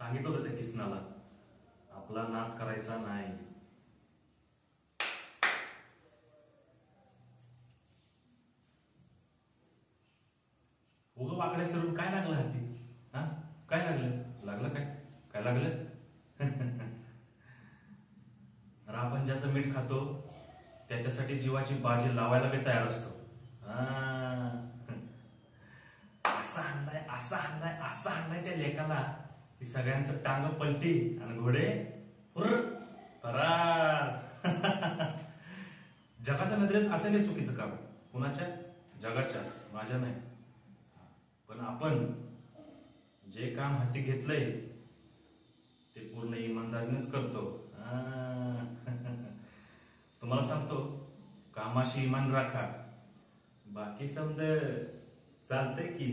सांगितलं होतं त्या किसनाला आपला नाद करायचा नाही. उगं वाकडे सरून काय लागलं हाती? हा काय लागलं काय काय लागलं? आपण ज्याचं मीठ खातो त्याच्यासाठी जीवाची बाजी लावायला बी तयार असतो. असा आणलाय त्या लेकाला की सगळ्यांचं टांग पलटी आणि घोडे फरार. जगाच्या नजरेत असं नाही चुकीचं काम. कुणाच्या? जगाच्या, माझ्या नाही. पण आपण जे काम हाती घेतलंय ते पूर्ण इमानदारीनेच करतो. तुम्हाला सांगतो, कामाशी इमान राखा, बाकी समज चालतंय की.